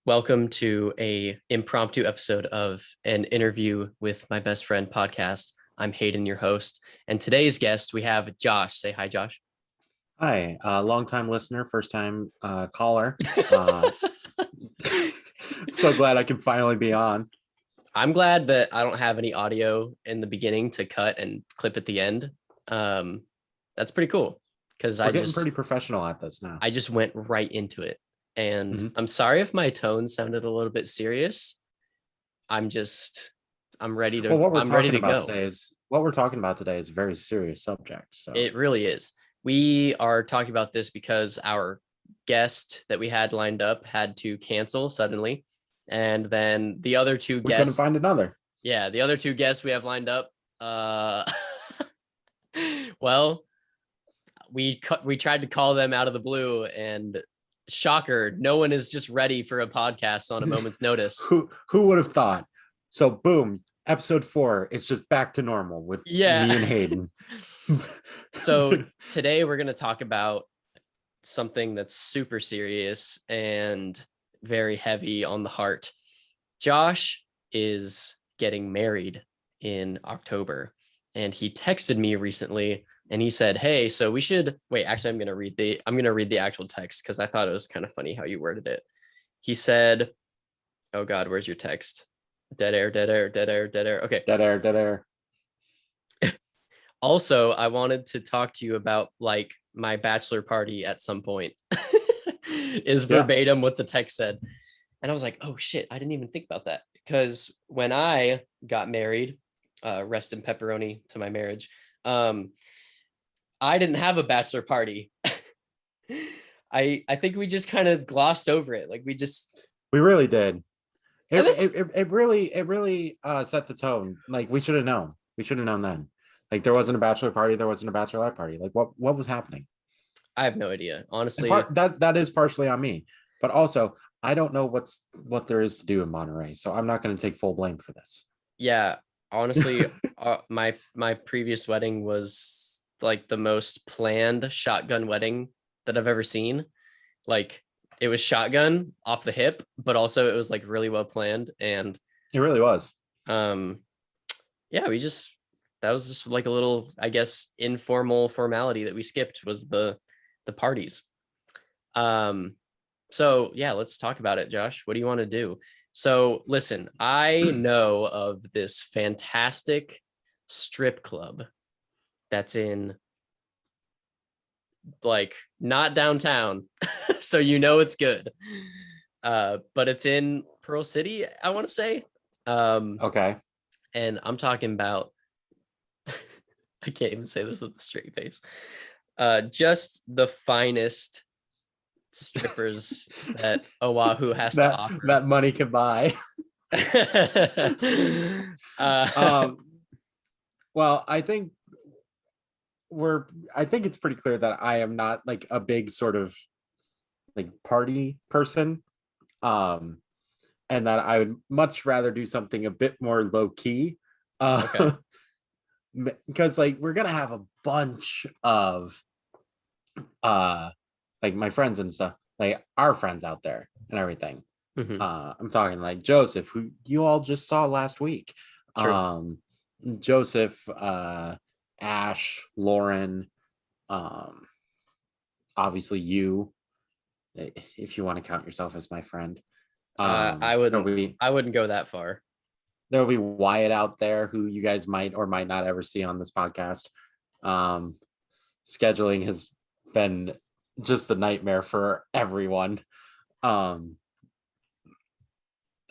Welcome to a impromptu episode of an interview with my best friend podcast. I'm Hayden, your host, and today's guest we have Josh. Say hi, Josh. Hi, long time listener, first time caller. Uh, so glad I can finally be on. I'm glad that I don't have any audio in the beginning to cut and clip at the end. Um, that's pretty cool because We're getting pretty professional at this now. I just went right into it, and Mhm. I'm sorry if my tone sounded a little bit serious. I'm just I'm ready Well, to go. what we're talking about today is a very serious subject. So It really is. We are talking about this because our guest that we had lined up had to cancel suddenly. And then the other two we couldn't guests, find another. yeah, the other two guests we have lined up, well, we tried to call them out of the blue, and shocker, no one is just ready for a podcast on a moment's notice. Who would have thought? So boom, episode 4. It's just back to normal with Yeah. me and Hayden. So today we're going to talk about something that's super serious and very heavy on the heart. Josh is getting married in October, and he texted me recently and he said, "Hey, so we should wait, actually I'm going to read the actual text cuz I thought it was kind of funny how you worded it." He said, "Oh god, where's your text? Dead air, dead air, dead air, dead air." Okay. Dead air, dead air. Also, I wanted to talk to you about like my bachelor party at some point. Is Yeah. verbatim what the text said. And I was like, oh shit, I didn't even think about that. Because when I got married, rest in pepperoni to my marriage, I didn't have a bachelor party. I think we just kind of glossed over it. Like We really did. and that's It really set the tone. Like we should have known. We should have known then. Like there wasn't a bachelor party, there wasn't a bachelorette party. Like what was happening? I have no idea. And Honestly, that is partially on me, but also I don't know what there is to do in Monterey, so I'm not going to take full blame for this. yeah, honestly, my previous wedding was like the most planned shotgun wedding that I've ever seen. Like it was shotgun off the hip, but also it was like really well planned. And It really was. um yeah, that was just like a little, I guess, informal formality that we skipped was the parties. Um so yeah, let's talk about it, Josh. What do you want to do? So listen, I know of this fantastic strip club that's in like not downtown. So you know it's good. But it's in Pearl City, I want to say. Okay. And I'm talking about I can't even say this with a straight face. Just the finest strippers that Oahu has to that offer. that money could buy. uh, um well, I think it's pretty clear that I am not like a big sort of like party person. Um and that I would much rather do something a bit more low key. okay. Because like we're gonna have a bunch of uh like my friends and stuff, like our friends out there and everything. Mm-hmm. I'm talking like Joseph, who you all just saw last week. True. Um Joseph, Ash, Lauren, um obviously you, if you want to count yourself as my friend. I There'll wouldn't. be I wouldn't go that far. there'll be Wyatt out there, who you guys might or might not ever see on this podcast. Um, Scheduling has been just a nightmare for everyone. Um,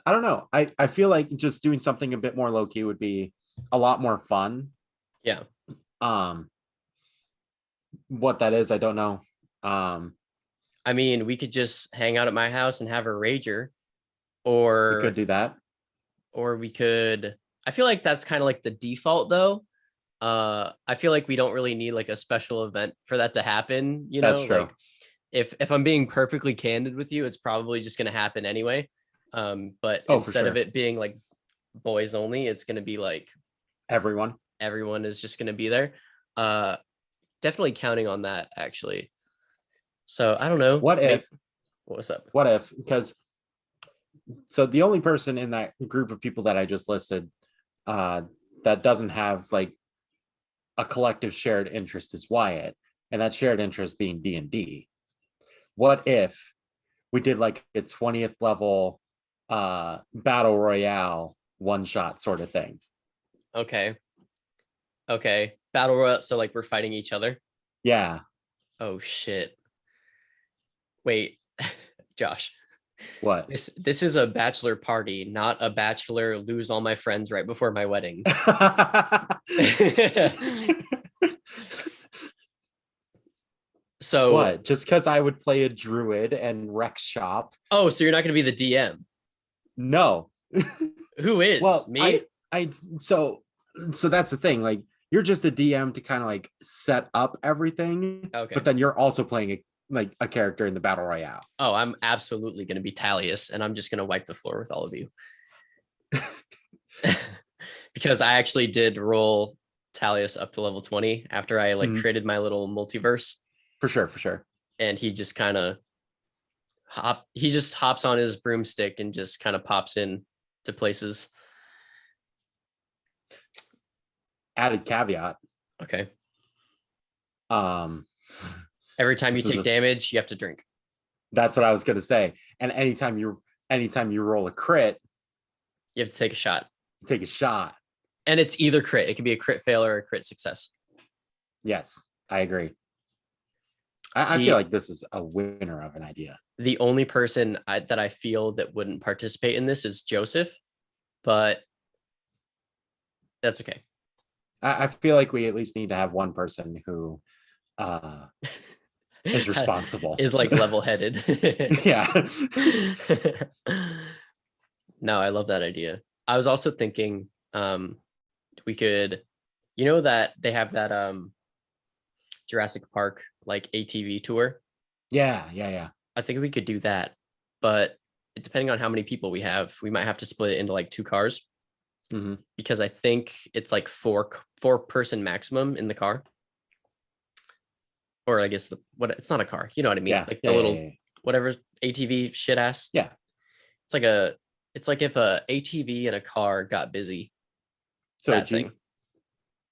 I don't know. I feel like just doing something a bit more low key would be a lot more fun. Yeah. Um, what that is, I don't know. Um, I mean, we could just hang out at my house and have a rager, we could or do that. we could. I feel like that's kind of like the default though. I feel like we don't really need like a special event for that to happen, you That's know? true. Like if I'm being perfectly candid with you, it's probably just going to happen anyway. But Oh, for instead of sure. it being like boys only, it's going to be like Everyone. everyone is just going to be there. Uh Definitely counting on that actually. So, I don't know. What Maybe if? what's up? What if? Because so the only person in that group of people that I just listed that doesn't have like a collective shared interest is Wyatt, and that shared interest being D&D. What if we did like a 20th level battle royale one shot sort of thing? Okay. Battle royale. So like we're fighting each other. Yeah. Oh shit. Wait, Josh. What? This is a bachelor party, not a bachelor lose all my friends right before my wedding. So what? Just because I would play a druid and Rex shop? oh, so you're not gonna be the DM. No. Who is? Well, Me? so that's the thing. Like you're just a DM to kind of like set up everything, Okay. but then you're also playing a character in the battle royale. Oh, I'm absolutely gonna be Talius, and I'm just gonna wipe the floor with all of you. Because I actually did roll Talius up to level 20 after I like created my little multiverse. For sure. And he just kind of hops on his broomstick and just kind of pops in to places. Added caveat. Okay. Um Every time you take damage, you have to drink. That's what I was gonna say. And anytime you roll a crit, you have to take a shot. Take a shot. And it's either crit. It could be a crit fail or a crit success. Yes, I agree. I feel like this is a winner of an idea. The only person that I feel that wouldn't participate in this is Joseph, but that's okay. I feel like we at least need to have one person who is responsible. Is like level-headed. Yeah. No, I love that idea. I was also thinking we could, that they have that Jurassic Park like ATV tour. Yeah. I think we could do that, but depending on how many people we have, we might have to split it into like 2 cars. Because I think it's like four person maximum in the car. Or I guess it's not a car, you know what I mean? Yeah, like the little whatever ATV shit ass. Yeah. It's like if a ATV and a car got busy. So that thing.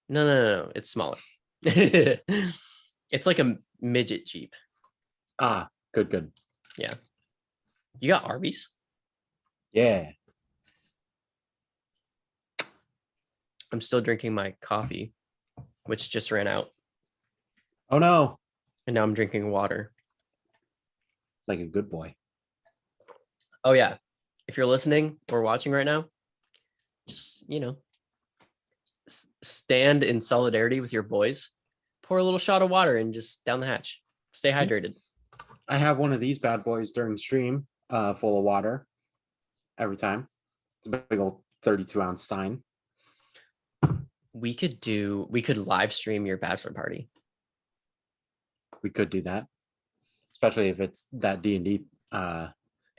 No, it's smaller. It's like a midget Jeep. Ah, good. Yeah. You got Arby's? Yeah. I'm still drinking my coffee, which just ran out. Oh no. And now I'm drinking water. Like a good boy. Oh yeah. If you're listening or watching right now, just, stand in solidarity with your boys. Pour a little shot of water and just down the hatch. Stay hydrated. I have one of these bad boys during stream, full of water every time. It's a big old 32-ounce stein. We could live stream your bachelor party. We could do that, especially if it's that D&D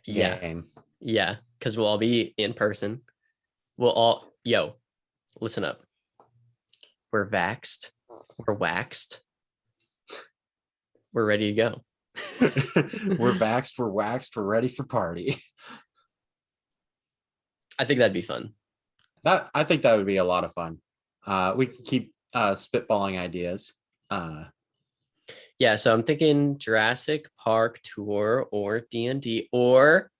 game. Yeah, because we'll all be in person. Listen up. We're vaxxed. We're waxed. We're ready to go. We're vaxxed. We're waxed. We're ready for party. I think that'd be fun. I think that would be a lot of fun. We can keep spitballing ideas. Yeah, so I'm thinking Jurassic Park tour or D&D or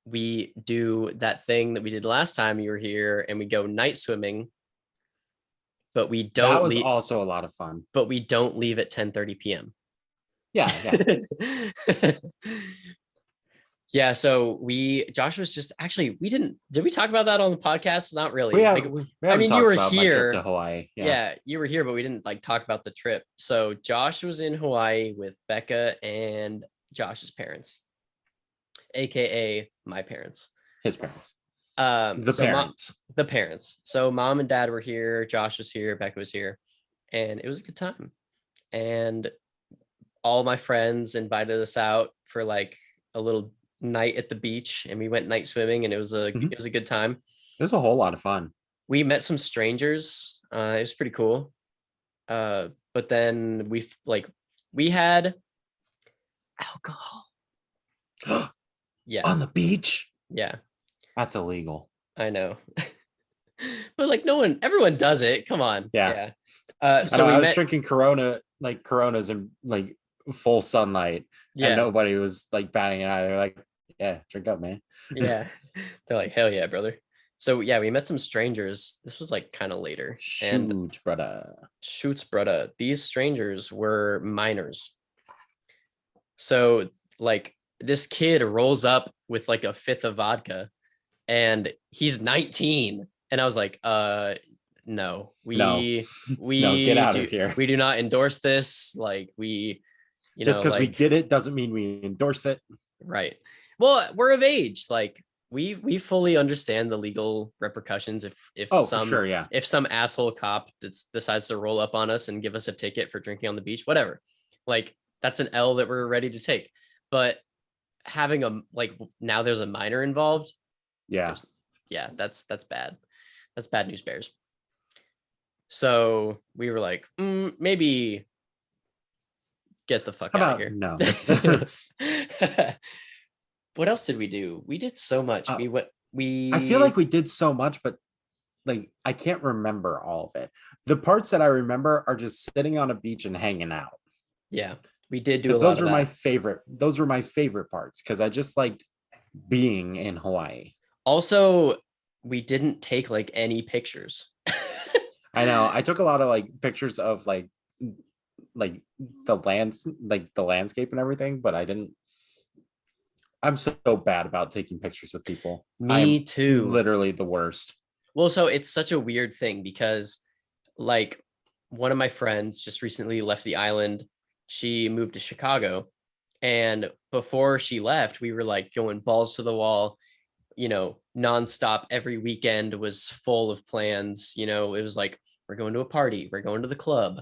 we do that thing that we did last time you were here and we go night swimming, but we don't. That was also a lot of fun. But we don't leave at 10:30 p.m. Yeah. Yeah, so Josh was just did we talk about that on the podcast? Not really. We you were here to Hawaii. Yeah, you were here, but we didn't like talk about the trip. So Josh was in Hawaii with Becca and Josh's parents, aka my parents. His parents. The parents. So mom and dad were here, Josh was here, Becca was here, and it was a good time. And all my friends invited us out for like a little night at the beach, and we went night swimming, and it was a good time. It was a whole lot of fun. We met some strangers. It was pretty cool. But then we had alcohol. Yeah. On the beach? Yeah. That's illegal. I know. But like everyone does it. Come on. Yeah. Yeah. I So know we I was met. drinking Coronas in like full sunlight, and Yeah. nobody was like batting an eye. They're like, yeah, drink up, man. Yeah. They're like, hell yeah, brother. So yeah, we met some strangers. This was like kind of later. And Shoot, brother. shoots, brother. These strangers were minors. So like this kid rolls up with like a fifth of vodka and he's 19. And I was like, no, No, we no, get we out do of here. we do not endorse this. Like we, Just because we like did it doesn't mean we endorse it. right. Well, we're of age. Like we fully understand the legal repercussions Oh, for sure, yeah. if some asshole cop decides to roll up on us and give us a ticket for drinking on the beach, whatever. Like that's an L that we're ready to take. But having a like now there's a minor involved. Yeah. Yeah, that's bad. That's bad news bears. So we were like, maybe get the fuck How out of about here. no? What else did we do? We did so much. Uh, We went. I feel like we did so much, but like I can't remember all of it. The parts that I remember are just sitting on a beach and hanging out. Yeah, we did do a Because lot those of were my that. favorite. Those were my favorite parts because I just liked being in Hawaii. Also, we didn't take like any pictures. I know. I took a lot of like pictures of like the landscape and everything, but I didn't. I'm so bad about taking pictures with people. Me I'm too. literally the worst. Well, so it's such a weird thing because like one of my friends just recently left the island. She moved to Chicago. And before she left, we were like going balls to the wall, nonstop. Every weekend was full of plans. It was like, we're going to a party, we're going to the club,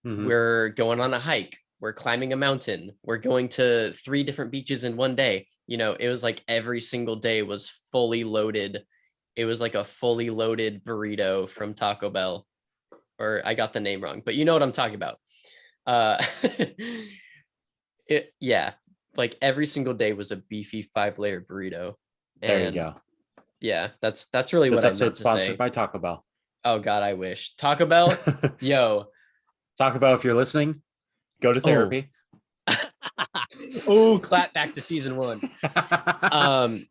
Mm-hmm. we're going on a hike, we're climbing a mountain, we're going to 3 different beaches in one day. It was like every single day was fully loaded. It was like a fully loaded burrito from Taco Bell, or I got the name wrong, but you know what I'm talking about. Uh, yeah, like every single day was a beefy 5-layer burrito. There you And go. yeah, that's really This what I meant episode's to sponsored say. by Taco Bell. Oh God, I wish. Taco Bell, yo. Taco Bell, if you're listening, go to Oh, therapy. oh, clap back to season 1. Um,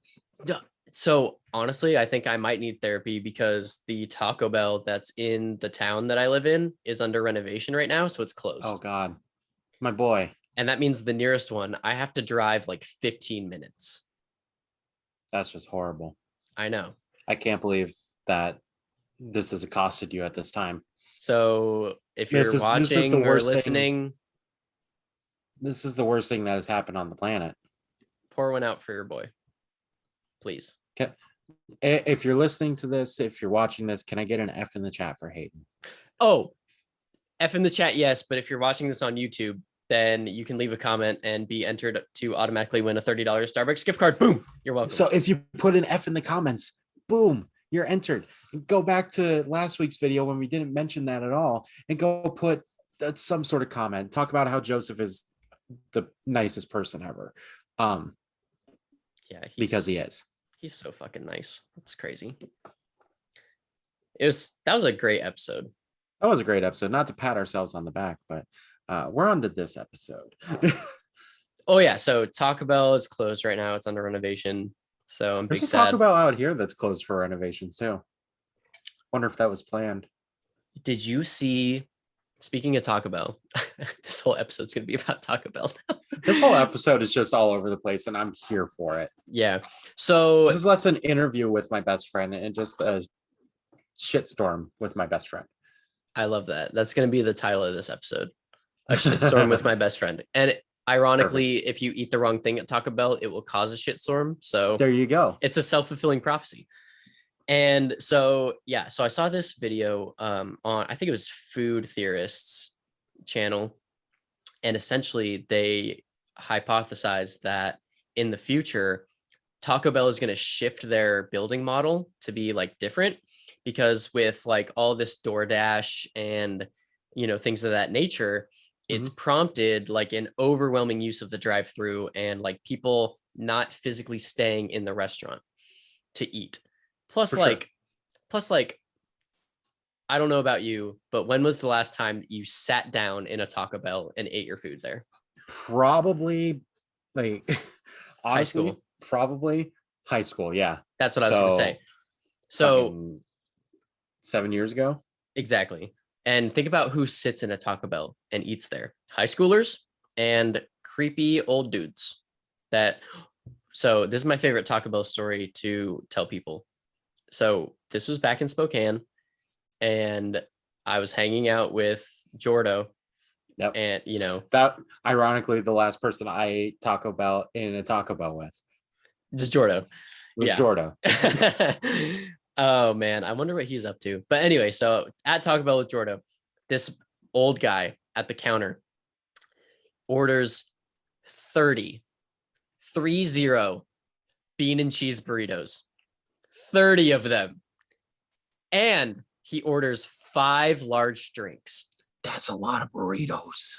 so honestly, I think I might need therapy because the Taco Bell that's in the town that I live in is under renovation right now, so it's closed. Oh God, my boy. And that means the nearest one, I have to drive like 15 minutes. That's just horrible. I know. I can't believe that this has accosted you at this time. So if you're This is the watching or worst thing. listening, This is the worst thing that has happened on the planet. pour one out for your boy, please. If you're listening to this, if you're watching this, can I get an F in the chat for Hayden? Oh, F in the chat, yes. But if you're watching this on YouTube, then you can leave a comment and be entered to automatically win a $30 Starbucks gift card. Boom, you're welcome. So if you put an F in the comments, boom, you're entered. Go back to last week's video when we didn't mention that at all and go put some sort of comment. Talk about how Joseph is the nicest person ever. Yeah, because he is. He's so fucking nice. That's crazy. That was a great episode. That was a great episode. Not to pat ourselves on the back, but we're on to this episode. Oh yeah, so Taco Bell is closed right now. It's under renovation. So I'm There's big a sad. Taco Bell out here that's closed for renovations too. Wonder if that was planned. Did you see? Speaking of Taco Bell, this whole episode's gonna be about Taco Bell now. This whole episode is just all over the place, and I'm here for it. Yeah. So this is less an interview with my best friend and just a shitstorm with my best friend. I love that. That's gonna be the title of this episode. A shitstorm with my best friend. And ironically, Perfect. If you eat the wrong thing at Taco Bell, it will cause a shitstorm. So there you go. It's a self-fulfilling prophecy. And so, yeah, so I saw this video on, I think it was Food Theorists channel. And essentially they hypothesized that in the future, Taco Bell is going to shift their building model to be like different, because with like all this DoorDash and, things of that nature, it's prompted like an overwhelming use of the drive-through and like people not physically staying in the restaurant to eat. Plus, For like, sure. plus, like, I don't know about you, but when was the last time that you sat down in a Taco Bell and ate your food there? Probably, like, High honestly, school. probably high school. Yeah. That's what I was going to say. So So, fucking 7 years ago. exactly. And think about who sits in a Taco Bell and eats there. High schoolers and creepy old dudes. That so this is my favorite Taco Bell story to tell people. So this was back in Spokane and I was hanging out with Jordo Yep. and That ironically, the last person I ate Taco Bell in a Taco Bell with just Jordo. was Yeah. Jordo. Oh man, I wonder what he's up to. But anyway, so at Taco Bell with Jordo, this old guy at the counter orders 30 bean and cheese burritos, 30 of them. And he orders 5 large drinks. That's a lot of burritos.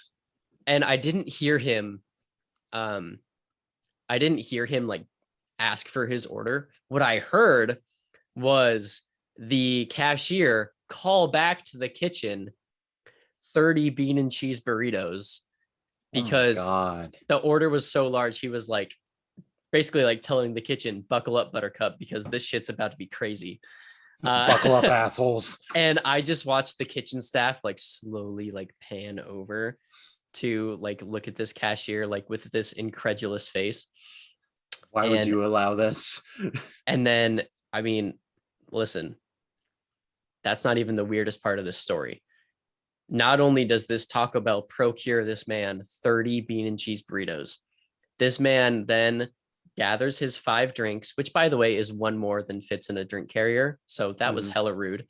And I didn't hear him like ask for his order. What I heard was the cashier call back to the kitchen 30 bean and cheese burritos because the order was so large. He was like basically like telling the kitchen, buckle up, Buttercup, because this shit's about to be crazy. Buckle up, assholes. And I just watched the kitchen staff like slowly like pan over to like look at this cashier like with this incredulous face. Why would you allow this? And then, I mean, listen, that's not even the weirdest part of this story. Not only does this Taco Bell procure this man 30 bean and cheese burritos, this man then gathers his 5 drinks, which by the way is one more than fits in a drink carrier. So that was hella rude.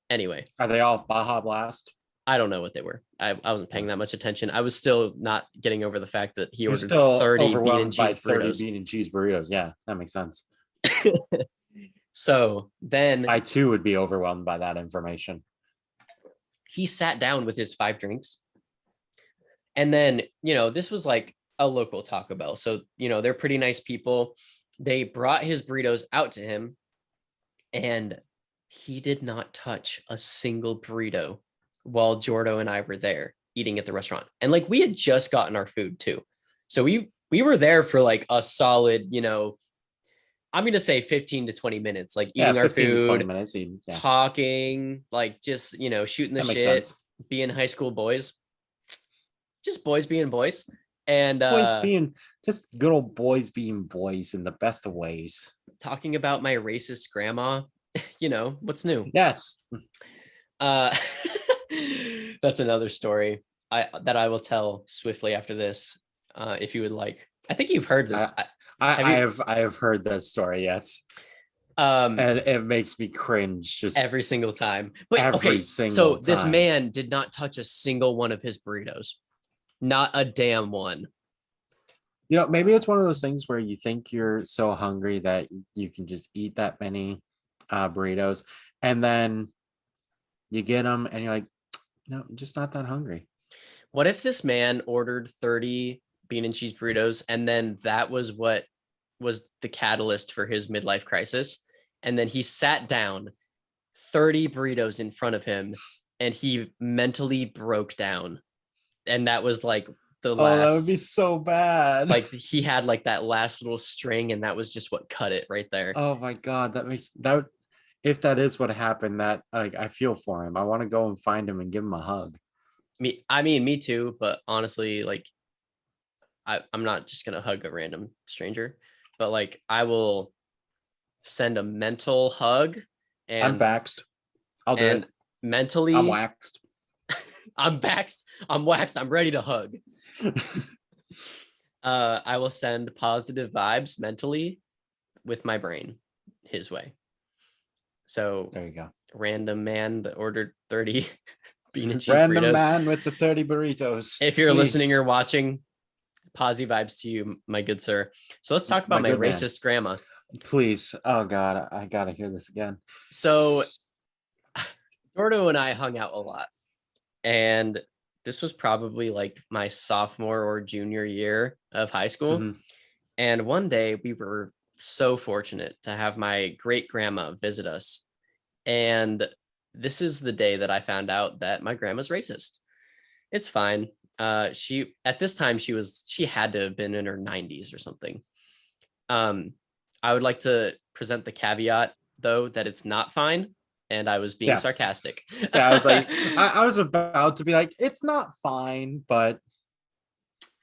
Anyway. Are they all Baja Blast? I don't know what they were. I wasn't paying that much attention. I was still not getting over the fact that he ordered 30 bean and cheese burritos. 30 bean and cheese burritos. Yeah, that makes sense. So then I too would be overwhelmed by that information. He sat down with his 5 drinks. And then, this was like a local Taco Bell. So, they're pretty nice people. They brought his burritos out to him and he did not touch a single burrito while Jordo and I were there eating at the restaurant. And like we had just gotten our food too. So we were there for like a solid, I'm going to say 15 to 20 minutes, like eating our food, minutes, talking, like just, shooting the shit, being high school boys, just boys being boys. And just good old boys being boys in the best of ways. Talking about my racist grandma, what's new? Yes. That's another story that I will tell swiftly after this. If you would like, I think you've heard this. I have heard that story. Yes. And it makes me cringe just every single time. But so time. This man did not touch a single one of his burritos. Not a damn one. Maybe it's one of those things where you think you're so hungry that you can just eat that many burritos, and then you get them and you're like, no, I'm just not that hungry. What if this man ordered 30 bean and cheese burritos and then that was what was the catalyst for his midlife crisis? And then he sat down, 30 burritos in front of him, and he mentally broke down. And that was like the last. That would be so bad. Like he had like that last little string, and that was just what cut it right there. Oh my God, that. If that is what happened, that like I feel for him. I want to go and find him and give him a hug. Me too. But honestly, like I'm not just gonna hug a random stranger, but like I will send a mental hug. And I'm vaxxed. I'll do it. Mentally, I'm waxed. I'm waxed. I'm waxed. I'm ready to hug. I will send positive vibes mentally with my brain his way. So there you go. Random man that ordered 30 bean and cheese random burritos. Man with the 30 burritos. If you're listening or watching, positive vibes to you, my good sir. So let's talk about my racist grandma. Please. Oh God, I gotta hear this again. So Jordo and I hung out a lot. And this was probably like my sophomore or junior year of high school. Mhm. And one day we were so fortunate to have my great grandma visit us. And this is the day that I found out that my grandma's racist. It's fine. She at this time she had to have been in her 90s or something. Um, I would like to present the caveat though that it's not fine, and I was being Yeah. sarcastic. Yeah, I was like, I was about to be like, it's not fine, but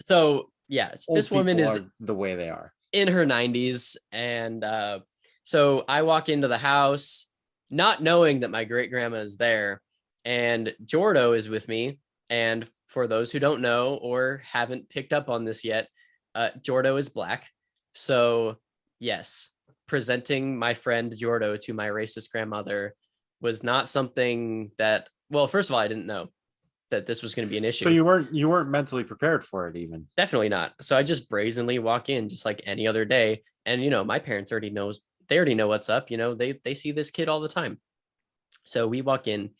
So yeah, this old woman people is are the way they are. in her 90s, and so I walk into the house not knowing that my great grandma is there, and Jordo is with me. And for those who don't know or haven't picked up on this yet, Jordo is black. So yes, presenting my friend Jordo to my racist grandmother was not something that, well, first of all, I didn't know that this was going to be an So issue. you weren't mentally prepared for it even. Definitely not. So I just brazenly walk in just like any other day. And my parents they already know what's up. They see this kid all the time. So we walk in,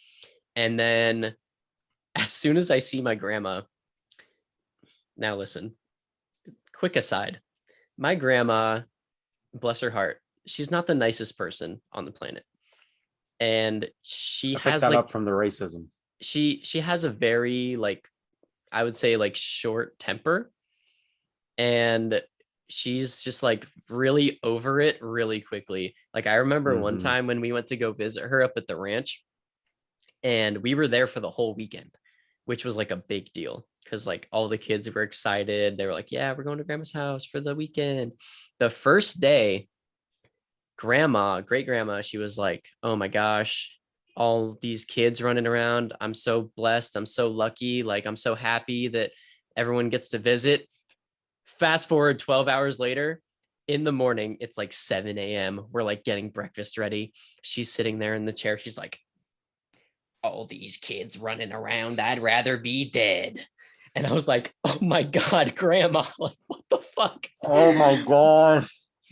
and then as soon as I see my grandma, now listen, quick aside. My grandma, bless her heart, she's not the nicest person on the planet. And she I picked has that like up from the racism. she has a very like, I would say, like short temper, and she's just like really over it really quickly. Like I remember one Mm-hmm. time when we went to go visit her up at the ranch, and we were there for the whole weekend, which was like a big deal because like all the kids were excited. They were like, yeah, we're going to grandma's house for the weekend. The first day, great grandma, she was like, oh my gosh, all these kids running around. I'm so blessed. I'm so lucky. Like, I'm so happy that everyone gets to visit. Fast forward 12 hours later, in the morning, it's like 7 a.m. We're like getting breakfast ready. She's sitting there in the chair. She's like, all these kids running around. I'd rather be dead. And I was like, oh my God, grandma, like, what the fuck? Oh my god.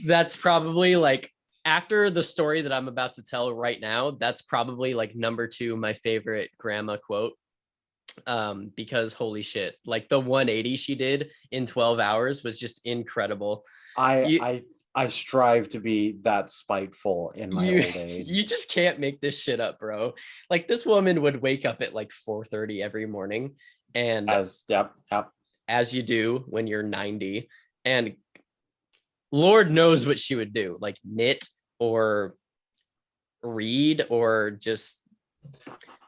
That's probably like, after the story that I'm about to tell right now, that's probably like number two, my favorite grandma quote. Because holy shit, like the 180 she did in 12 hours was just incredible. I You I I strive to be that spiteful in my you old age. you just can't make this shit up, bro. Like this woman would wake up at like 4:30 every morning, and Yep. as you do when you're 90, and Lord knows what she would do, like knit or read or just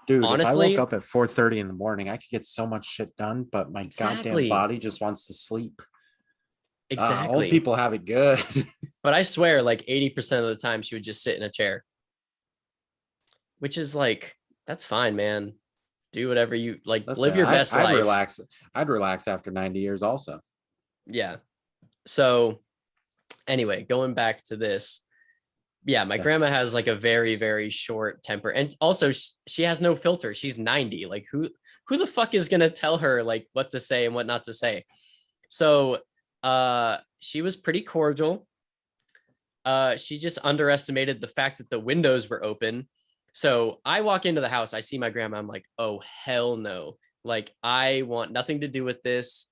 Dude, if I woke honestly, up at 4:30 in the morning, I could get so much shit done, but my goddamn exactly, body just wants to sleep. Old exactly. people have it good. But I swear, like 80% of the time, she would just sit in a chair, which is like, that's fine, man. Do whatever you like, Listen, live your best I'd life. relax. I'd relax after 90 years also. Yeah. So, anyway, going back to this, yeah, my grandma Yes. has like a very, very short temper. And also, she has no filter. She's 90. Like, who the fuck is going to tell her like what to say and what not to say? So, she was pretty cordial. She just underestimated the fact that the windows were open. So I walk into the house, I see my grandma, I'm like, oh, hell no. Like, I want nothing to do with this.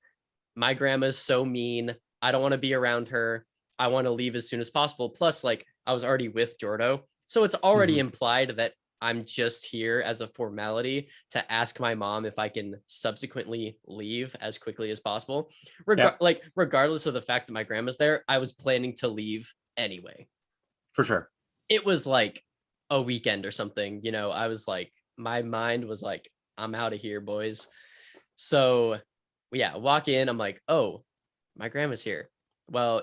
My grandma's so mean. I don't want to be around her. I want to leave as soon as possible. Plus, like, I was already with Jordo. So it's already Mhm. implied that I'm just here as a formality to ask my mom if I can subsequently leave as quickly as possible. Yep, Regardless of the fact that my grandma's there, I was planning to leave anyway. for sure. It was like a weekend or something, I was like, my mind was like, I'm out of here, boys. So yeah, walk in, I'm like, oh, my grandma's here. Well,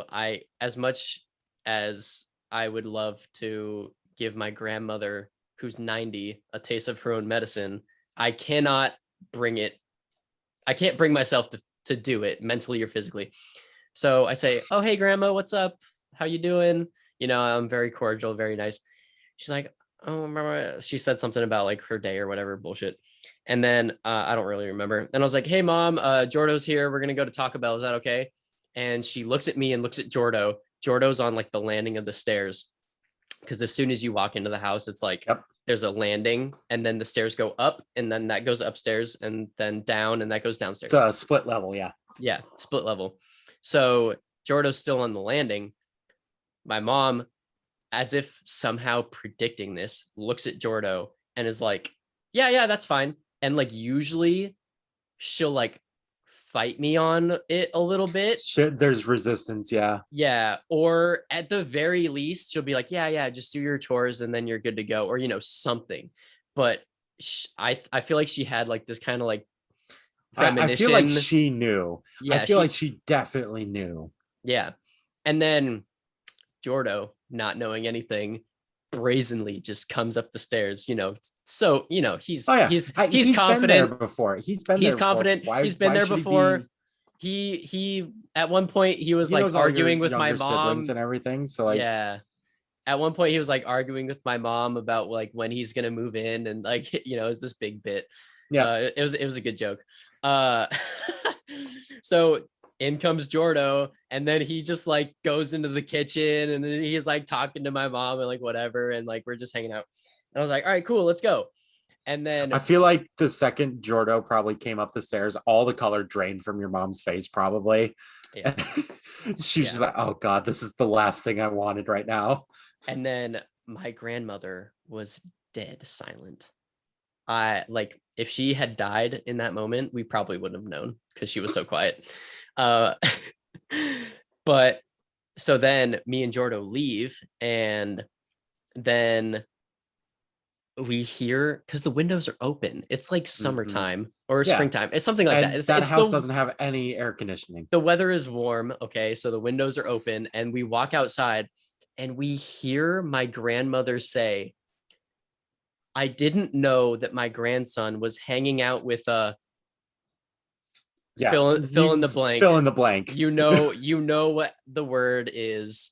I, as much as I would love to give my grandmother who's 90 a taste of her own medicine, I cannot bring it. I can't bring myself to do it mentally or physically. So I say, oh, hey, grandma, what's up? How you doing? I'm very cordial, very nice. She's like, oh, she said something about like her day or whatever bullshit. And then I don't really remember. And I was like, hey, mom, Jordo's here. We're going to go to Taco Bell. Is that okay? And she looks at me and looks at Jordo. Jordo's on like the landing of the stairs. because as soon as you walk into the house, it's like Yep. there's a landing, and then the stairs go up, and then that goes upstairs, and then down, and that goes downstairs. It's a split level, yeah. Yeah, split level. So Jordo's still on the landing. My mom, as if somehow predicting this, looks at Jordo and is like, yeah, that's fine. And like usually she'll like fight me on it a little bit. There's resistance, yeah. Yeah. Or at the very least, she'll be like, yeah, just do your chores and then you're good to go. Or, something. But I feel like she had like this kind of like premonition. I feel like she knew. Yeah, I feel like she definitely knew. Yeah. And then Jordo, not knowing anything, brazenly just comes up the stairs. So he's he's confident. Been there before. He's confident. He's been there before. He at one point he was like arguing with my mom and everything. So like, yeah. At one point he was like arguing with my mom about like when he's gonna move in, and like it's this big bit. Yeah, it was a good joke. So in comes Jordo, and then he just like goes into the kitchen, and then he's like talking to my mom and like whatever, and like we're just hanging out. And I was like, all right, cool, let's go. And then I feel like the second Jordo probably came up the stairs, all the color drained from your mom's face, probably. Yeah. She's just like, oh God, this is the last thing I wanted right now. And then my grandmother was dead silent. If she had died in that moment, we probably wouldn't have known because she was so quiet. But so then me and Jordo leave, and then we hear, because the windows are open, it's like summertime or springtime, it's something like that. That house doesn't have any air conditioning. The weather is warm, okay, so the windows are open, and we walk outside and we hear my grandmother say, I didn't know that my grandson was hanging out with a fill in the blank. Fill in the blank. You know what the word is.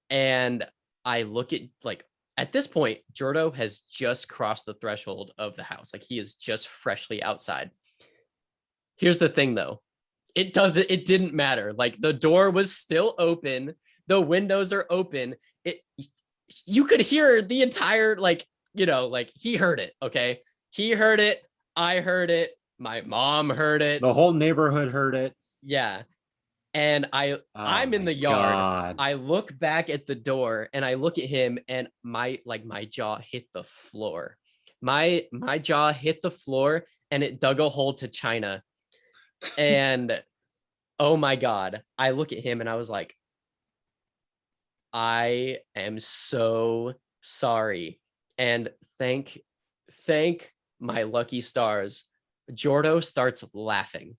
And I look at, like, at this point, Jordo has just crossed the threshold of the house. Like, he is just freshly outside. Here's the thing, though. It didn't matter. Like, the door was still open. The windows are open. You could hear the entire, like, he heard it. Okay. He heard it. I heard it. My mom heard it. The whole neighborhood heard it. Yeah. And I'm in the yard. God. I look back at the door and I look at him, and my jaw hit the floor. My jaw hit the floor, and it dug a hole to China. And oh my God, I look at him and I was like, I am so sorry. And thank my lucky stars, Jordo starts laughing.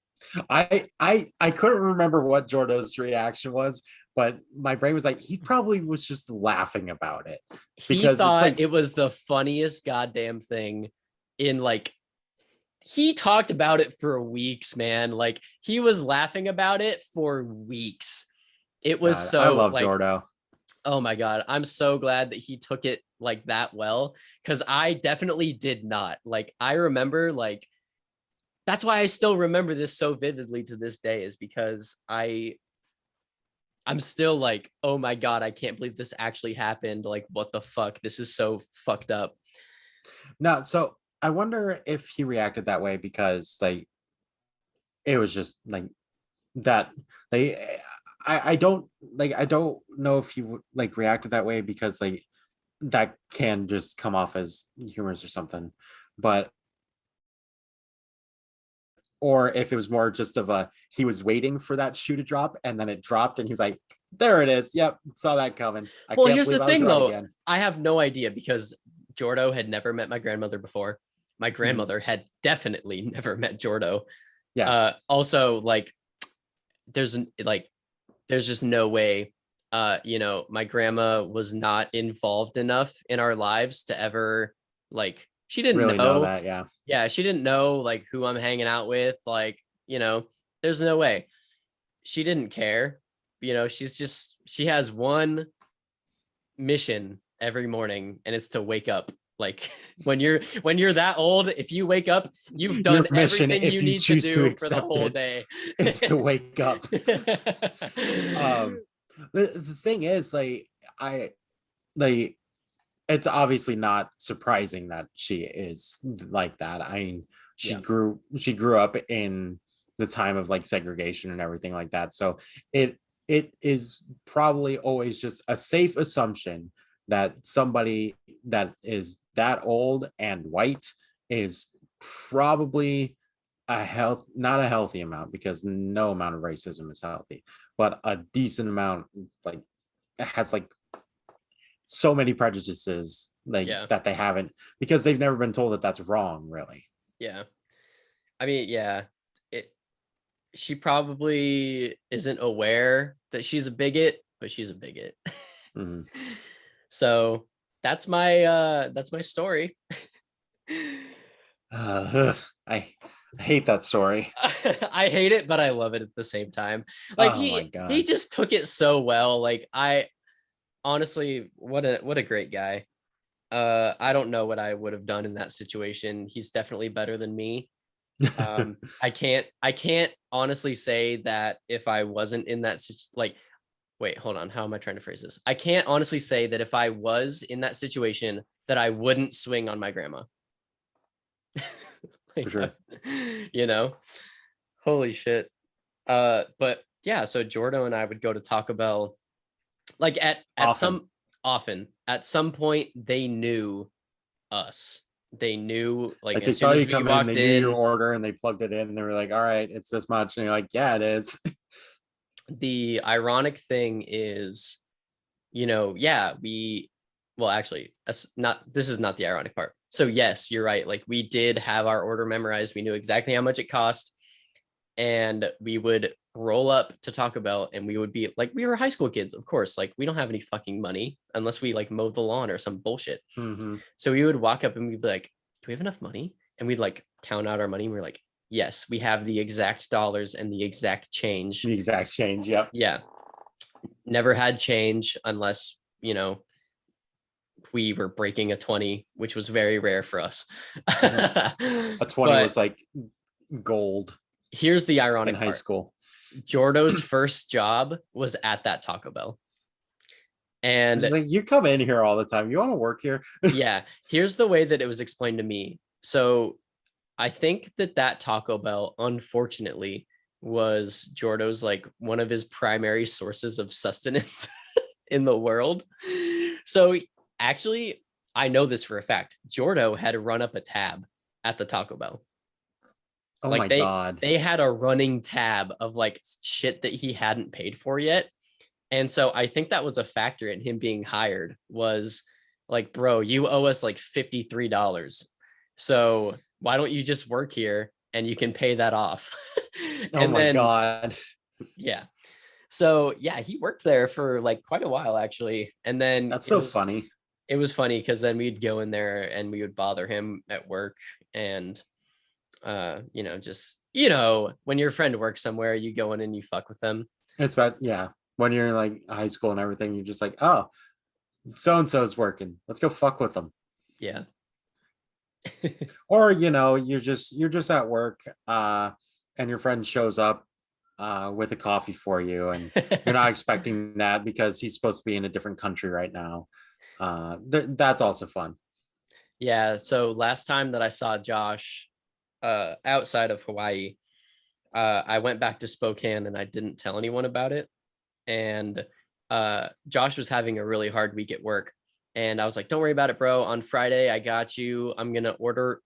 I couldn't remember what Jordo's reaction was, but my brain was like, he probably was just laughing about it. He thought it was the funniest goddamn thing in, like, he talked about it for weeks, man. Like, he was laughing about it for weeks. It was God, I love Jordo. Oh my God. I'm so glad that he took it like that well, because I definitely did not. Like, I remember, like, that's why I still remember this so vividly to this day, is because I'm still like, oh my God, I can't believe this actually happened. Like, what the fuck? This is so fucked up. No, so I wonder if he reacted that way because, like, it was just like that. I don't know if he would like reacted that way because, like, that can just come off as humorous or something, but or if it was more just of he was waiting for that shoe to drop and then it dropped and he was like, there it is. Yep. Saw that coming. Well, here's the thing though. I have no idea because Jordo had never met my grandmother before. My grandmother had definitely never met Jordo. Yeah. Also, like, there's just no way, my grandma was not involved enough in our lives to ever, like, she didn't really know that. Yeah. Yeah. She didn't know, like, who I'm hanging out with. Like, there's no way. She didn't care. She has one mission every morning, and it's to wake up. Like, when you're that old, if you wake up, you've done mission, everything you need to do for the whole day. It's to wake up. The thing is, like, they it's obviously not surprising that she is like that. I mean, Yeah. she grew up in the time of like segregation and everything like that. So it is probably always just a safe assumption that somebody that is that old and white is probably not a healthy amount, because no amount of racism is healthy, but a decent amount, like, has like so many prejudices like Yeah. that they haven't, because they've never been told that that's wrong, really. Yeah. I mean, yeah. It she probably isn't aware that she's a bigot, but she's a bigot. Mhm. So that's my story. uh, I hate that story. I hate it, but I love it at the same time. Like Oh my he god. just took it so well. Like I honestly, what a great guy. I don't know what I would have done in that situation. He's definitely better than me. I can't honestly say that if I wasn't in that like wait, hold on. How am I trying to phrase this? I can't honestly say that if I was in that situation that I wouldn't swing on my grandma. For Like, sure. you know, holy shit. But yeah, so Jordo and I would go to Taco Bell like at Often. some often at some point they knew us. They knew like Like, they as soon saw as you we come in, walked they knew your in. order, and they plugged it in, and they were like, all right, it's this much, and you're like, yeah, it is. The ironic thing is, yeah, well, actually, this is not the ironic part. So yes, you're right. Like we did have our order memorized. We knew exactly how much it cost. And we would roll up to Taco Bell and we would be like, we were high school kids, of course. Like we don't have any fucking money unless we like mowed the lawn or some bullshit. Mm-hmm. So we would walk up and we'd be like, do we have enough money? And we'd like count out our money. And we're like, yes, we have the exact dollars and the exact change. The exact change. Yep. Yeah. Never had change unless, we were breaking a 20, which was very rare for us. A 20 But was like gold here's the in ironic high part. school. Jordo's first job was at that Taco Bell. Just And like, you come in here all the time. You want to work here? yeah, here's the way that it was explained to me. So I think that Taco Bell, unfortunately, was Jordo's like one of his primary sources of sustenance in the world. So actually, I know this for a fact. Jordo had run up a tab at the Taco Bell. Oh Like my god. they had a running tab of like shit that he hadn't paid for yet. And so I think that was a factor in him being hired, was like, bro, you owe us like $53. So why don't you just work here and you can pay that off? Oh And my then, god. yeah. So yeah, he worked there for like quite a while actually. And then That's it so was funny. it was funny because then we'd go in there and we would bother him at work. And just when your friend works somewhere, you go in and you fuck with them. It's about, yeah. When you're in like high school and everything, you're just like, oh, so and so's working. Let's go fuck with them. Yeah. Or, you're just at work, and your friend shows up with a coffee for you, and you're not expecting that because he's supposed to be in a different country right now. That's also fun. Yeah, so last time that I saw Josh outside of Hawaii, I went back to Spokane and I didn't tell anyone about it. And Josh was having a really hard week at work. And I was like, don't worry about it, bro. On Friday, I got you. I'm going to order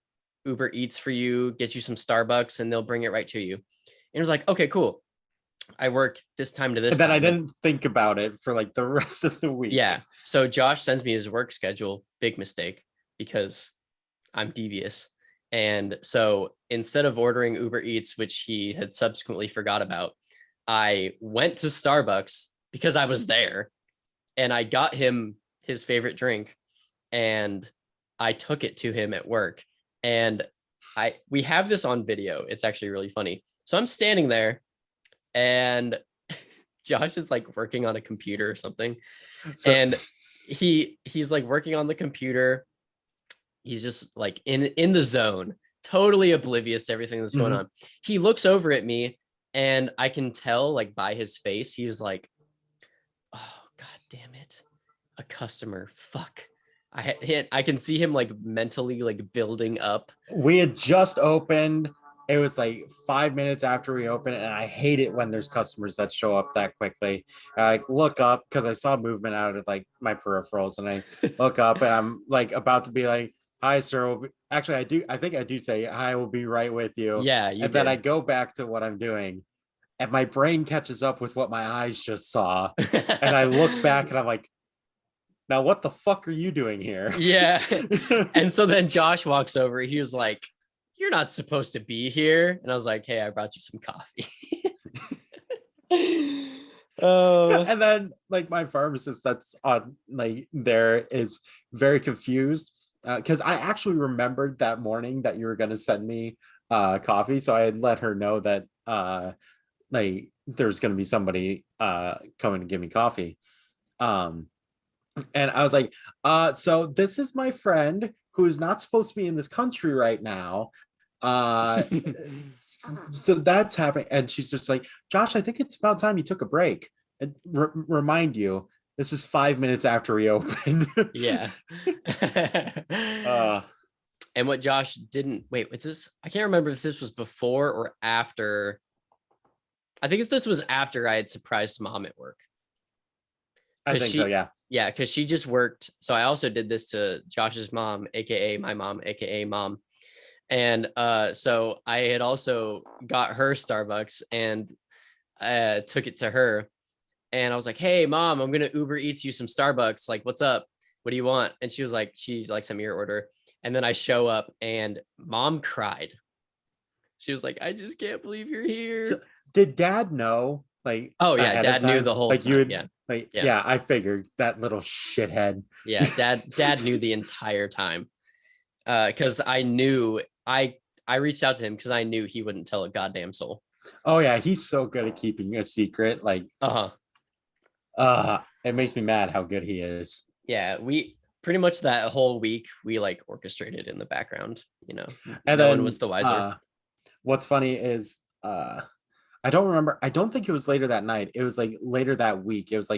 Uber Eats for you, get you some Starbucks, and they'll bring it right to you. And he was like, okay, cool. I work this time to this And then I time. didn't think about it for like the rest of the week. Yeah. So Josh sends me his work schedule. Big mistake because I'm devious. And so instead of ordering Uber Eats, which he had subsequently forgot about, I went to Starbucks because I was there and I got him his favorite drink and I took it to him at work. And we have this on video. It's actually really funny. So I'm standing there and Josh is like working on a computer or something. And he's like working on the computer. He's just like in the zone, totally oblivious to everything that's going on. He looks over at me and I can tell like by his face, he was like, oh, God damn it. A customer. Fuck. I can see him like mentally like building up. We had just opened. It was like 5 minutes after we opened, and I hate it when there's customers that show up that quickly. I like look up because I saw movement out of like my peripherals, and I look up and I'm like about to be like, "Hi, sir." Actually, I do. I think I do say, "I will be right with you," Yeah, you and then I did. go back to what I'm doing, and my brain catches up with what my eyes just saw, and I look back and I'm like, "Now what the fuck are you doing here?" Yeah. And so then Josh walks over. He was like, "You're not supposed to be here." And I was like, "Hey, I brought you some coffee." Oh, And then like my pharmacist that's on like there is very confused because I actually remembered that morning that you were going to send me coffee, so I had let her know that like there's going to be somebody coming to give me coffee. um and I was like, so this is my friend who is not supposed to be in this country right now. uh so that's happening. And she's just like, Josh, I think it's about time you took a break. And remind you, this is 5 minutes after we opened. yeah. uh And what Josh didn't wait, what's this? I can't remember if this was before or after. I think if this was after I had surprised mom at work. I think so, yeah. Yeah, because she just worked. So I also did this to Josh's mom, aka my mom, aka mom. And so I had also got her Starbucks and took it to her. And I was like, "Hey, mom, I'm gonna Uber Eats you some Starbucks. Like, what's up? What do you want?" And she was like, she like sent me her order. And then I show up and mom cried. She was like, "I just can't believe you're So here." did dad know like Oh yeah, ahead of dad knew time? the whole Like you time. would Yeah. like, Yeah. yeah, I figured that little shithead. Yeah. Dad knew the entire time. Because I knew I reached out to him because I knew he wouldn't tell a goddamn soul. Oh yeah, he's so good at keeping a secret. Like, Uh-huh. it makes me mad how good he is. Yeah, we pretty much that whole week we like orchestrated in the background, And no one was then the wiser. what's funny is I don't remember. I don't think it was later that night. It was like later that week. It was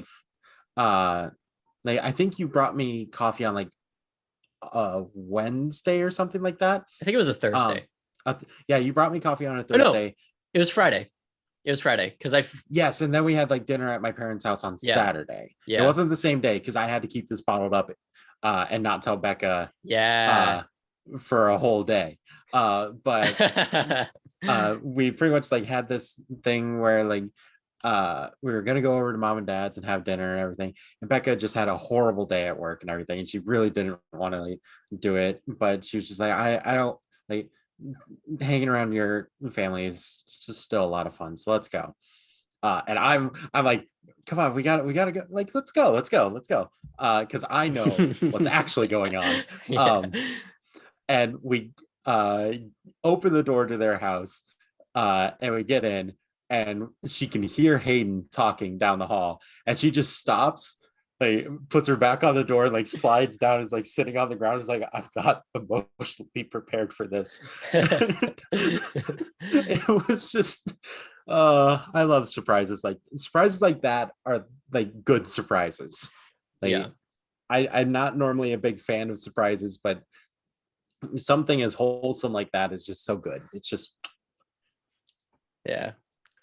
uh like I think you brought me coffee on like Wednesday or something like that. I think it was a Um Thursday. yeah, you brought me coffee on a Oh no, Thursday. it was Friday. It was Friday because Yes, and then we had like dinner at my parents' house on yeah, Saturday. It yeah, wasn't the same day because I had to keep this bottled up and not tell Becca yeah. uh for a whole day. But we pretty much like had this thing where like we were gonna go over to mom and dad's and have dinner and everything, and Becca just had a horrible day at work and everything, and she really didn't want to like do it, but she was just like, I don't like hanging around your family is just still a lot of fun, so let's go. And I'm like, come on, we gotta go, like let's go because I know what's actually going on. Yeah. um and we uh open the door to their house, and we get in, and she can hear Hayden talking down the hall, and she just stops, like puts her back on the door, like slides down, is like sitting on the ground, is like, I'm not emotionally prepared for this. It was just I love surprises like that are like good surprises. Yeah. Like I'm not normally a big fan of surprises, but something as wholesome like that is just so good. It's just, Yeah.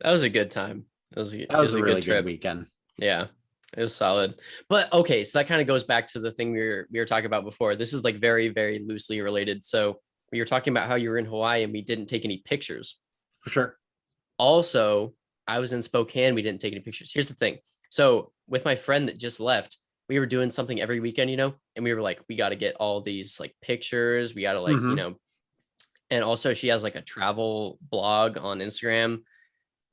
That was a good time. that It was was a a good really good trip. weekend. Yeah. It was solid. But okay, so that kind of goes back to the thing we were talking about before. This is like very, very loosely related. So we were talking about how you were in Hawaii and we didn't take any pictures. For sure. Also, I was in Spokane. We didn't take any pictures. Here's the thing. So with my friend that just left, we were doing something every weekend, and we were like, we got to get all these like pictures. We got to like, Mm-hmm. and also she has like a travel blog on Instagram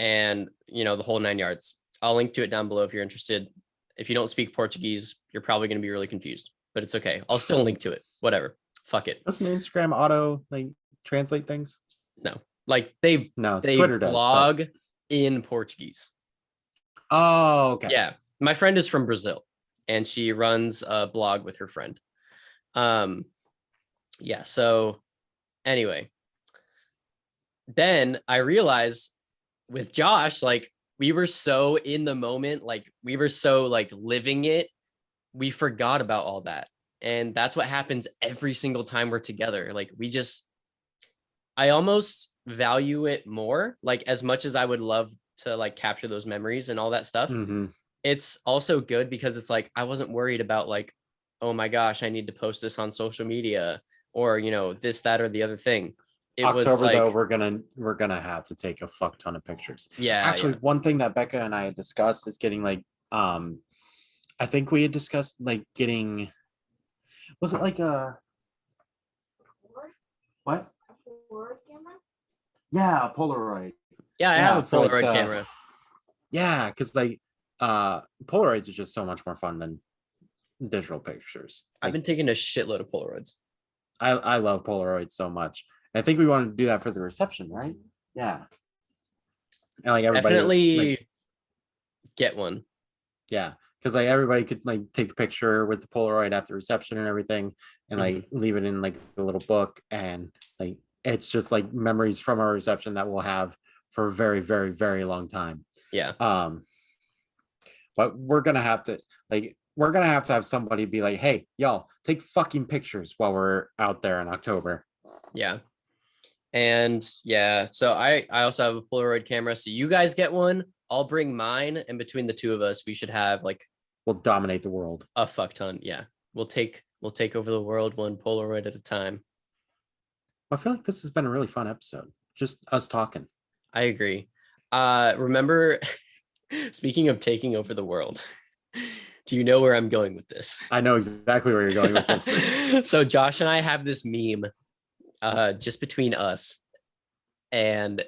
and, the whole nine yards. I'll link to it down below if you're interested. If you don't speak Portuguese, you're probably going to be really confused, but it's okay. I'll still link to it. Whatever. Fuck it. Doesn't Instagram auto like translate things? No, like they No, they Twitter does, but blog in Portuguese. oh, okay. Yeah. My friend is from Brazil and she runs a blog with her friend. Um, yeah. So anyway, then I realized with Josh, like we were so in the moment, like we were so like living it we forgot about all that. And that's what happens every single time we're together. Like I almost value it more, like as much as I would love to like capture those memories and all that stuff. Mm-hmm. It's also good because it's like I wasn't worried about like, oh my gosh, I need to post this on social media or this, that, or the other thing. It was October though, like, we're gonna have to take a fuck ton of pictures. yeah, Actually, yeah. one thing that Becca and I had discussed is getting like I think we had discussed like getting, was it like a what? Yeah, a Polaroid. Yeah, I have Yeah, a for like Polaroid the camera. yeah, because like Polaroids are just so much more fun than digital pictures. I've Like been taking a shitload of Polaroids. I love Polaroids so much. I think we wanted to do that for the reception, right? Yeah. And like everybody like Definitely get one. yeah, because like everybody could like take a picture with the Polaroid at the reception and everything, and Mhm. like leave it in like a little book, and like it's just like memories from our reception that we'll have for a very, very, very long time. Yeah. Um, but we're gonna have somebody be like, hey, y'all, take fucking pictures while we're out there in October. Yeah. And yeah, so I also have a Polaroid camera. So you guys get one, I'll bring mine, and between the two of us, we should have like We'll dominate the world. a fuck ton. Yeah. We'll take over the world one Polaroid at a time. I feel like this has been a really fun episode. Just us talking. I agree. Remember, speaking of taking over the world, do you know where I'm going with this? I know exactly where you're going with this. So Josh and I have this meme just between us, and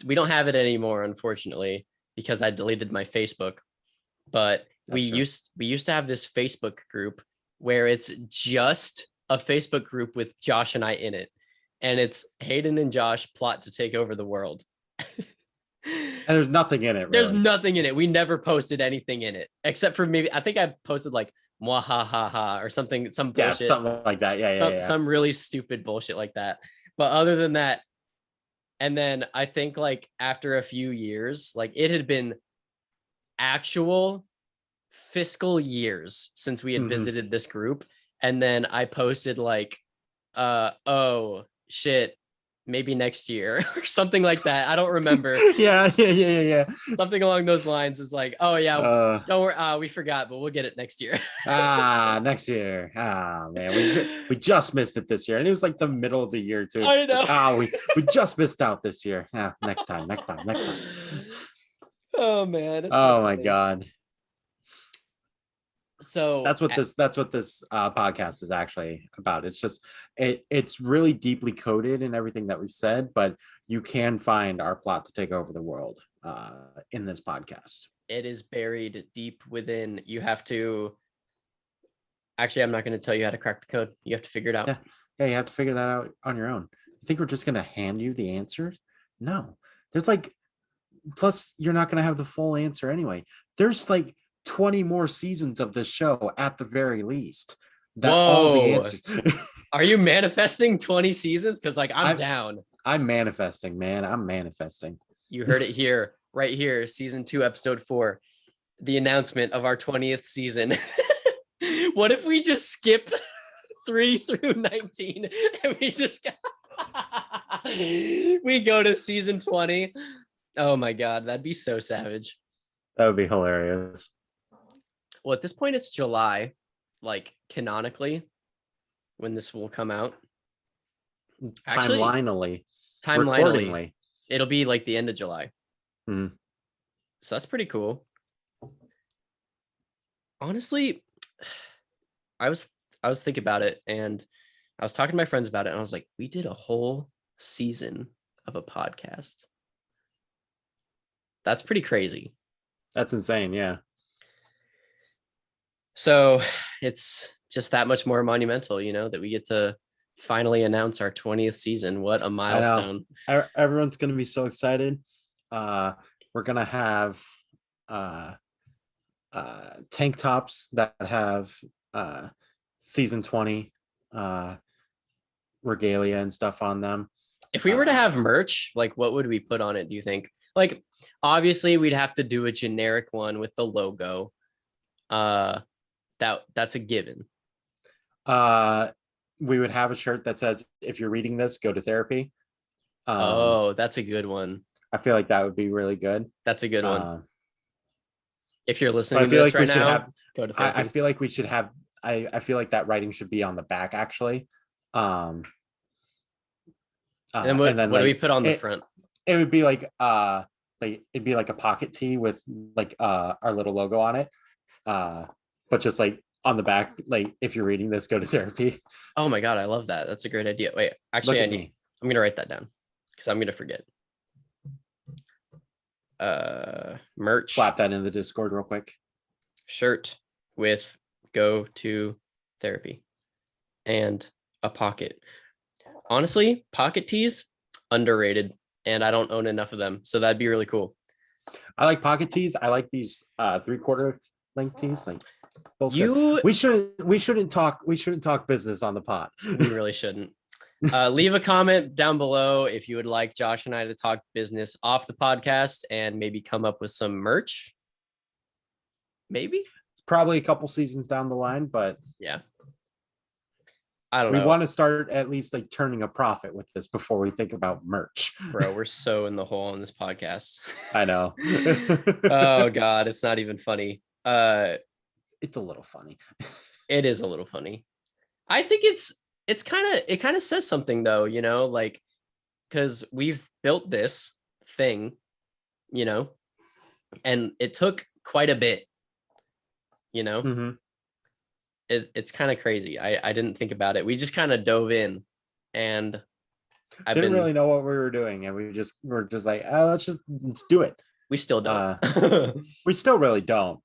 we don't have it anymore, unfortunately, because I deleted my Facebook. But we used to have this Facebook group where it's just a Facebook group with Josh and I in it, and it's Hayden and Josh plot to take over the world. And there's nothing in it, really. There's nothing in it. We never posted anything in it except for maybe I think I posted like mwahaha or something, some bullshit, something like that. Yeah. some really stupid bullshit like that. But other than that, and then I think like after a few years, like it had been actual fiscal years since we had visited this group, and then I posted like oh shit, maybe next year or something like that. I don't remember. Yeah. Something along those lines is like, oh yeah, don't worry, we forgot, but we'll get it next year. Next year. Man, we just missed it this year, and it was like the middle of the year too. I know. Like, we just missed out this year. Next time. Oh man. Oh my god. So that's what this podcast is actually about. It's just it's really deeply coded in everything that we've said, but you can find our plot to take over the world in this podcast. It is buried deep within. You have to actually, I'm not going to tell you how to crack the code. You have to figure it out. Yeah, you have to figure that out on your own. I think we're just going to hand you the answers. No, there's like, plus you're not going to have the full answer anyway. There's like 20 more seasons of this show at the very least. Whoa. All the answers. Are you manifesting 20 seasons? Because like I'm down. I'm manifesting, man. I'm manifesting. You heard it here, right here, season 2, episode 4, the announcement of our 20th season. What if we just skip 3 through 19 and we just we go to season 20? Oh my god, that'd be so savage. That would be hilarious. Well, at this point, it's July, like canonically, when this will come out. Actually, timelinely, it'll be like the end of July. Mm-hmm. So that's pretty cool. Honestly, I was thinking about it, and I was talking to my friends about it, and I was like, we did a whole season of a podcast. That's pretty crazy. That's insane, yeah. So it's just that much more monumental, that we get to finally announce our 20th season. What a milestone. Everyone's going to be so excited. We're going to have tank tops that have season 20 regalia and stuff on them. If we were to have merch, like what would we put on it, do you think? Like obviously we'd have to do a generic one with the logo. That's a given. We would have a shirt that says, if you're reading this, go to therapy. That's a good one. I feel like that would be really good. That's a good one. If you're But listening I to feel this like we right should now, have, go to therapy. I feel like we should have, I feel like that writing should be on the back actually. And what and then do we like put on the front? it would be like it'd be like a pocket tee with like our little logo on it. But just like on the back, like, if you're reading this, go to therapy. Oh my God, I love that. That's a great idea. Wait, actually, I'm going to write that down because I'm going to forget. Merch. Slap that in the Discord real quick. Shirt with go to therapy and a pocket. Honestly, pocket tees, underrated, and I don't own enough of them. So that'd be really cool. I like pocket tees. I like these 3/4 length tees. Like, both you good. We shouldn't talk business on the pod. We really shouldn't. Leave a comment down below if you would like Josh and I to talk business off the podcast and maybe come up with some merch. Maybe it's probably a couple seasons down the line, but yeah, I don't know. We want to start at least like turning a profit with this before we think about merch. Bro, we're so in the hole on this podcast. I know. Oh God, it's not even funny. It's a little funny. It is a little funny. I think it kind of says something though, you know, like, because we've built this thing, you know, and it took quite a bit, you know. Mm-hmm. It's kind of crazy. I didn't think about it. We just kind of dove in, and I didn't really know what we were doing, and we're just like, let's do it. We still don't. We still really don't.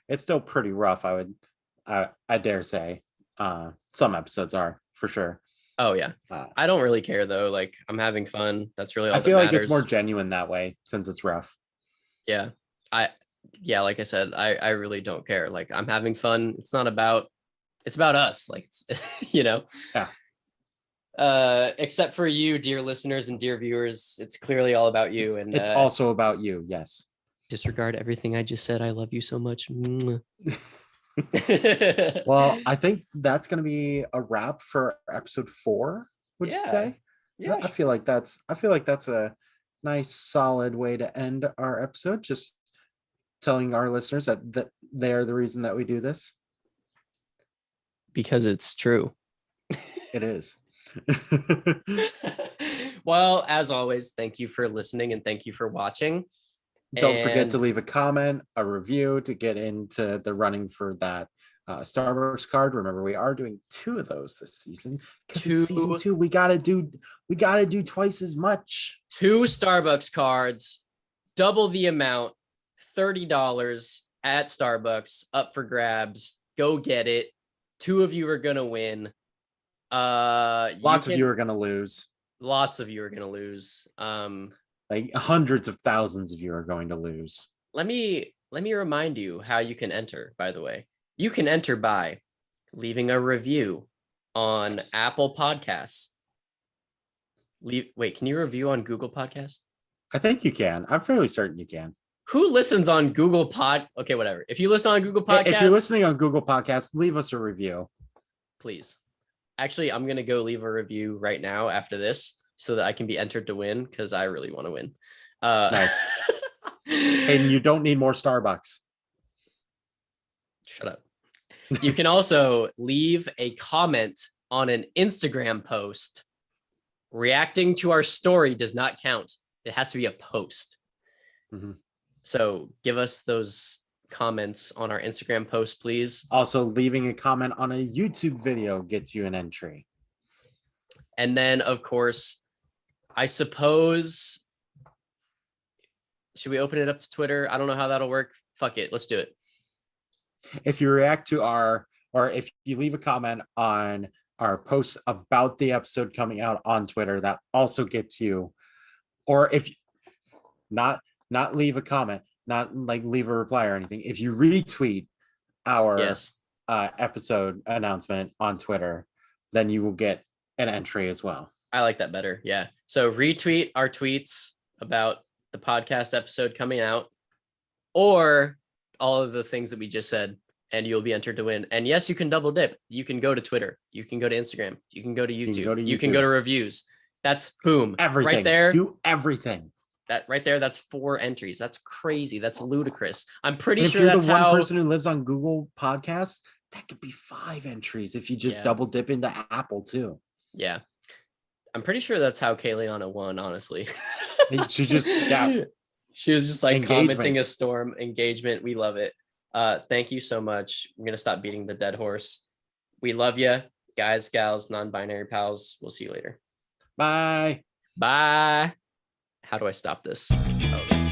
It's still pretty rough. I dare say. Some episodes are for sure. Oh yeah. I don't really care though. Like, I'm having fun. That's really all I feel that like matters. it's more genuine that way since it's rough. Yeah. Like I said, I really don't care. Like, I'm having fun. It's about us. Like, it's, you know. Yeah. Except for you, dear listeners and dear viewers, it's clearly all about you. It's also about you. Yes. Disregard everything I just said. I love you so much. Well, I think that's going to be a wrap for episode 4. Would you say? Yeah. I feel like that's a nice, solid way to end our episode. Just telling our listeners that they are the reason that we do this. Because it's true. It is. Well, as always, thank you for listening and thank you for watching. Don't forget to leave a comment, a review to get into the running for that Starbucks card. Remember, we are doing 2 of those this season. Season 2, we gotta do twice as much. 2 Starbucks cards, double the amount, $30 at Starbucks, up for grabs. Go get it. 2 of you are gonna win. Lots of you are gonna lose. Lots of you are gonna lose. Like hundreds of thousands of you are going to lose. Let me remind you how you can enter, by the way. You can enter by leaving a review on Apple Podcasts. Can you review on Google Podcasts? I think you can. I'm fairly certain you can. Who listens on Google Okay, whatever. If you listen on Google Podcasts, if you're listening on Google Podcasts, leave us a review, please. Actually, I'm gonna go leave a review right now after this, so that I can be entered to win, because I really want to win. Nice. And you don't need more Starbucks. Shut up. You can also leave a comment on an Instagram post. Reacting to our story does not count. It has to be a post. Mm-hmm. So give us those comments on our Instagram post, please. Also, leaving a comment on a YouTube video gets you an entry. And then, of course, I suppose, should we open it up to Twitter? I don't know how that'll work. Fuck it. Let's do it. If you react to or if you leave a comment on our post about the episode coming out on Twitter, that also gets you, or if not leave a comment, not like leave a reply or anything. If you retweet our episode announcement on Twitter, then you will get an entry as well. I like that better. Yeah. So retweet our tweets about the podcast episode coming out, or all of the things that we just said. and you'll be entered to win. And yes, you can double dip. You can go to Twitter. You can go to Instagram. You can go to YouTube. You can go to reviews. That's boom. Everything. Right there. Do everything. That right there, that's 4 entries. That's crazy. That's ludicrous. I'm pretty and sure if you're that's the one how person who lives on Google Podcasts, that could be 5 entries if you just double dip into Apple too. Yeah. I'm pretty sure that's how Kayleana won, honestly. She just she was just like engagement. commenting a storm engagement. We love it. Thank you so much. I'm gonna stop beating the dead horse. We love you, guys, gals, non-binary pals. We'll see you later. Bye. Bye. How do I stop this? Oh.